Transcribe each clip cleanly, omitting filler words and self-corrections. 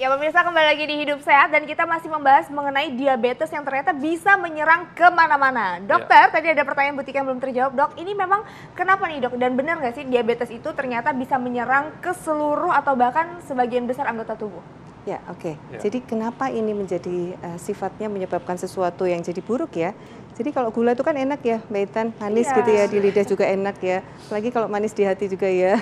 Ya pemirsa, kembali lagi di Hidup Sehat dan kita masih membahas mengenai diabetes yang ternyata bisa menyerang kemana-mana. Dokter, tadi ada pertanyaan butik yang belum terjawab. Dok, ini memang kenapa nih dok? Dan benar nggak sih diabetes itu ternyata bisa menyerang ke seluruh atau bahkan sebagian besar anggota tubuh? Ya, oke. Jadi kenapa ini menjadi sifatnya menyebabkan sesuatu yang jadi buruk ya? Jadi kalau gula itu kan enak ya, Mbak Intan, manis gitu ya, di lidah juga enak ya. Apalagi kalau manis di hati juga ya.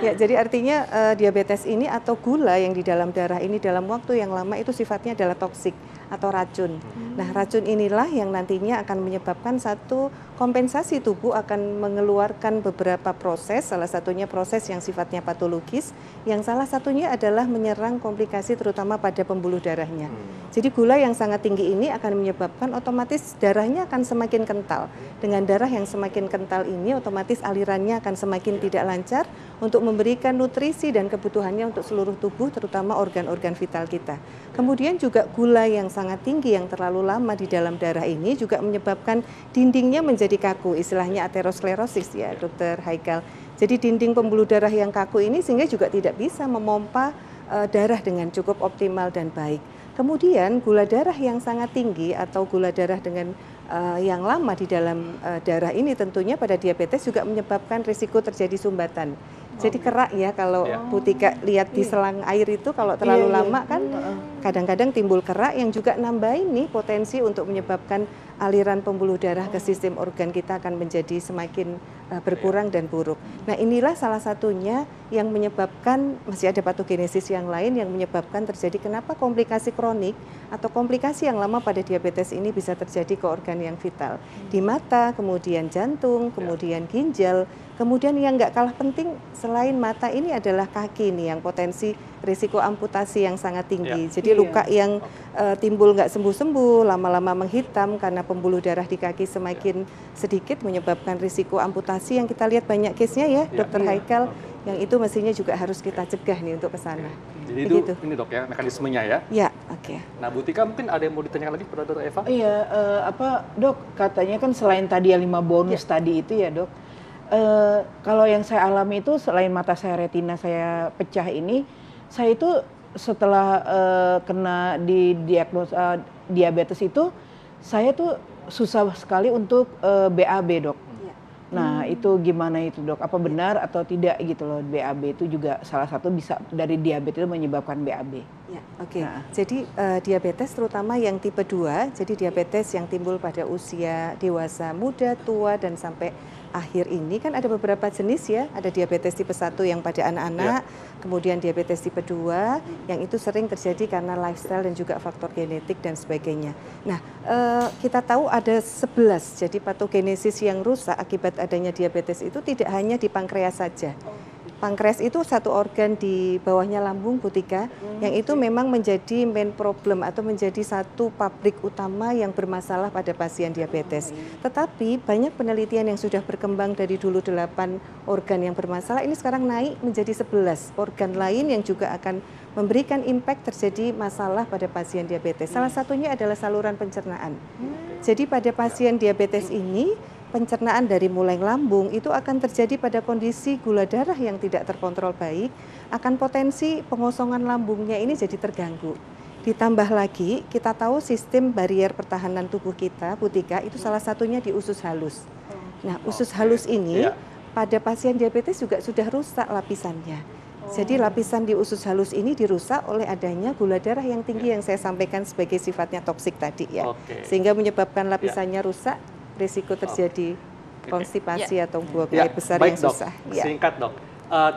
Ya, jadi artinya diabetes ini atau gula yang di dalam darah ini dalam waktu yang lama itu sifatnya adalah toksik atau racun. Nah, racun inilah yang nantinya akan menyebabkan satu kompensasi tubuh akan mengeluarkan beberapa proses, salah satunya proses yang sifatnya patologis, yang salah satunya adalah menyerang komplikasi terutama pada pembuluh darahnya. Jadi gula yang sangat tinggi ini akan menyebabkan otomatis darahnya akan semakin kental. Dengan darah yang semakin kental ini otomatis alirannya akan semakin tidak lancar untuk memberikan nutrisi dan kebutuhannya untuk seluruh tubuh terutama organ-organ vital kita. Kemudian juga gula yang sangat tinggi yang terlalu lama di dalam darah ini juga menyebabkan dindingnya menjadi kaku, istilahnya aterosklerosis ya Dokter Haikal. Jadi dinding pembuluh darah yang kaku ini sehingga juga tidak bisa memompa darah dengan cukup optimal dan baik. Kemudian gula darah yang sangat tinggi atau gula darah dengan yang lama di dalam darah ini tentunya pada diabetes juga menyebabkan risiko terjadi sumbatan. Jadi kerak ya kalau Bu Tika lihat di selang air itu kalau terlalu lama kan kadang-kadang timbul kerak yang juga nambahin nih potensi untuk menyebabkan aliran pembuluh darah ke sistem organ kita akan menjadi semakin berkurang dan buruk. Nah inilah salah satunya yang menyebabkan, masih ada patogenesis yang lain yang menyebabkan terjadi kenapa komplikasi kronik atau komplikasi yang lama pada diabetes ini bisa terjadi ke organ yang vital. Di mata, kemudian jantung, kemudian ginjal, kemudian yang nggak kalah penting selain mata ini adalah kaki nih yang potensi risiko amputasi yang sangat tinggi. Jadi luka yang timbul nggak sembuh-sembuh, lama-lama menghitam karena pembuluh darah di kaki semakin sedikit menyebabkan risiko amputasi yang kita lihat banyak case-nya ya Dokter Haikal, yang itu mestinya juga harus kita cegah nih untuk ke sana. Jadi itu ini dok ya mekanismenya ya? Ya, oke. Nah Bu Tika mungkin ada yang mau ditanyakan lagi pada Dokter Eva? Iya, dok katanya kan selain tadi 5 bonus tadi itu ya dok, kalau yang saya alami itu selain mata saya retina saya pecah ini, saya itu setelah kena didiagnosa diabetes itu, saya tuh susah sekali untuk BAB dok. Nah itu gimana itu dok? Apa benar atau tidak gitu loh, BAB itu juga salah satu bisa dari diabetes itu menyebabkan BAB. Ya, oke. Nah. Jadi diabetes terutama yang tipe 2, jadi diabetes yang timbul pada usia dewasa, muda, tua dan sampai akhir ini kan ada beberapa jenis ya, ada diabetes tipe 1 yang pada anak-anak, kemudian diabetes tipe 2 yang itu sering terjadi karena lifestyle dan juga faktor genetik dan sebagainya. Nah, kita tahu ada 11, jadi patogenesis yang rusak akibat adanya diabetes itu tidak hanya di pankreas saja. Pankreas itu satu organ di bawahnya lambung Bu Tika, yang itu memang menjadi main problem atau menjadi satu pabrik utama yang bermasalah pada pasien diabetes. Tetapi banyak penelitian yang sudah berkembang dari dulu 8 organ yang bermasalah, ini sekarang naik menjadi 11 organ lain yang juga akan memberikan impact terjadi masalah pada pasien diabetes. Salah satunya adalah saluran pencernaan. Jadi pada pasien diabetes ini, pencernaan dari mulai lambung itu akan terjadi pada kondisi gula darah yang tidak terkontrol baik, akan potensi pengosongan lambungnya ini jadi terganggu. Ditambah lagi, kita tahu sistem barier pertahanan tubuh kita, Bu Tika, itu salah satunya di usus halus. Nah, usus halus ini pada pasien diabetes juga sudah rusak lapisannya. Jadi lapisan di usus halus ini dirusak oleh adanya gula darah yang tinggi yang saya sampaikan sebagai sifatnya toksik tadi ya. Sehingga menyebabkan lapisannya rusak, risiko terjadi konstipasi atau buang air besar yang susah. Dok, singkat dok,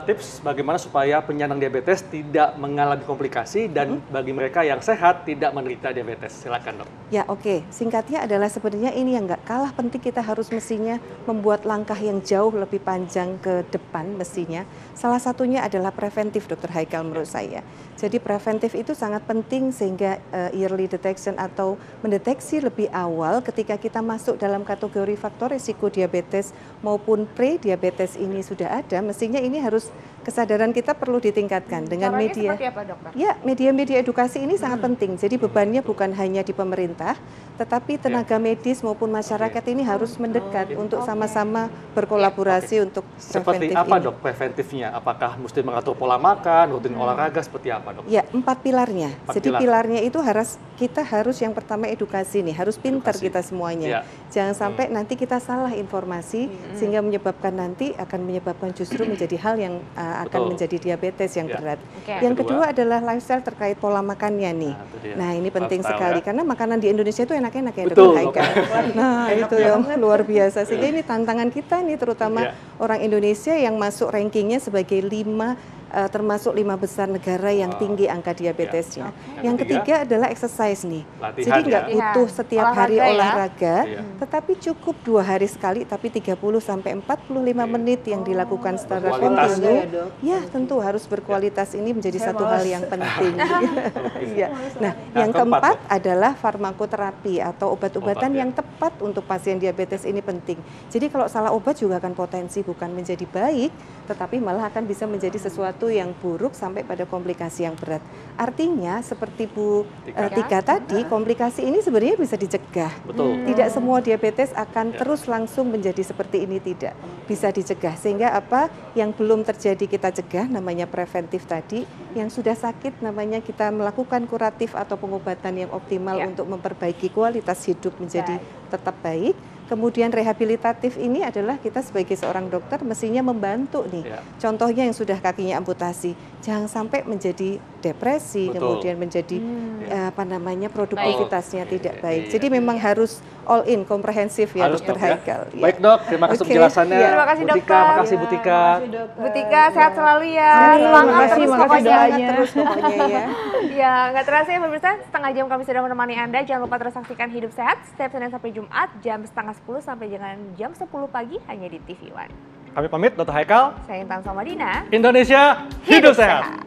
tips bagaimana supaya penyandang diabetes tidak mengalami komplikasi dan bagi mereka yang sehat tidak menderita diabetes, silakan dok. Ya oke, singkatnya adalah sebenarnya ini yang nggak kalah penting, kita harus mestinya membuat langkah yang jauh lebih panjang ke depan mestinya. Salah satunya adalah preventif Dokter Haikal menurut saya. Jadi preventif itu sangat penting sehingga early detection atau mendeteksi lebih awal ketika kita masuk dalam kategori faktor risiko diabetes maupun pre-diabetes ini sudah ada, mestinya ini harus kesadaran kita perlu ditingkatkan dengan Caranya media. seperti apa, dokter? Ya, media-media edukasi ini sangat penting. Jadi bebannya bukan hanya di pemerintah, tetapi tenaga medis maupun masyarakat ini harus mendekat untuk sama-sama berkolaborasi untuk Seperti preventif apa ini. dok preventifnya? Apakah mesti mengatur pola makan, rutin olahraga, seperti apa dok? Ya, 4 pilarnya. Empat Jadi pilar. pilarnya itu kita harus yang pertama edukasi nih, harus pintar Edukasi. kita semuanya. Ya. Jangan sampai nanti kita salah informasi sehingga akan menyebabkan justru menjadi hal yang akan Betul. menjadi diabetes yang Ya. berat. Oke. Yang Kedua. kedua adalah lifestyle terkait pola makannya nih. Nah, itu dia. Nah, ini penting Lifestyle, sekali ya. karena makanan di Indonesia itu enak-enak ya, Betul, Dr. Haikal. Nah, itu yang luar biasa. Sehingga ini tantangan kita nih terutama Ya. orang Indonesia yang masuk rankingnya sebagai termasuk 5 besar negara yang tinggi angka diabetesnya. Ya. Yang ketiga adalah exercise nih. Latihan, Jadi nggak ya. butuh setiap hari Olahraga ya. olahraga, Iya. tetapi cukup 2 hari sekali, tapi 30 sampai 45 menit yang dilakukan secara Berkualitas. kontinu. Ya, Dok. Ya, tentu harus berkualitas. Ini menjadi Saya satu malas. hal yang penting. Iya. Nah, Yang yang keempat, keempat Dok. adalah farmakoterapi atau obat-obatan Obat, ya. yang tepat untuk pasien diabetes ini penting. Jadi kalau salah obat juga akan potensi bukan menjadi baik, tetapi malah akan bisa menjadi sesuatu yang buruk sampai pada komplikasi yang berat. Artinya seperti Bu Tika tadi, komplikasi ini sebenarnya bisa dicegah. Betul. Tidak semua diabetes akan terus langsung menjadi seperti ini, tidak. Bisa dicegah. Sehingga apa yang belum terjadi kita cegah, namanya preventif tadi. Yang sudah sakit namanya kita melakukan kuratif atau pengobatan yang optimal Ya. untuk memperbaiki kualitas hidup menjadi tetap baik. Kemudian rehabilitatif ini adalah kita sebagai seorang dokter mestinya membantu nih. Ya. Contohnya yang sudah kakinya amputasi, jangan sampai menjadi depresi, Betul. kemudian menjadi produktivitasnya tidak baik. Iya. Jadi memang harus all in, komprehensif ya, Harus, Dokter Dok, ya. Haikal. Ya. Baik dok, terima kasih Oke. penjelasannya. Iya. Terima kasih, Bu Tika, dokter. makasih Bu Tika. Bu Tika, sehat selalu ya. Amin. Semangat Makasih, terus makasih pokoknya. doanya. Terus pokoknya ya. Ya, nggak terasa ya pemirsa, setengah jam kami sudah menemani Anda. Jangan lupa terus saksikan Hidup Sehat setiap Senin sampai Jumat jam setengah 10 sampai dengan jam 10 pagi hanya di TV One. Kami pamit, Dr. Haikal. Saya Intan Somadina. Indonesia hidup sehat.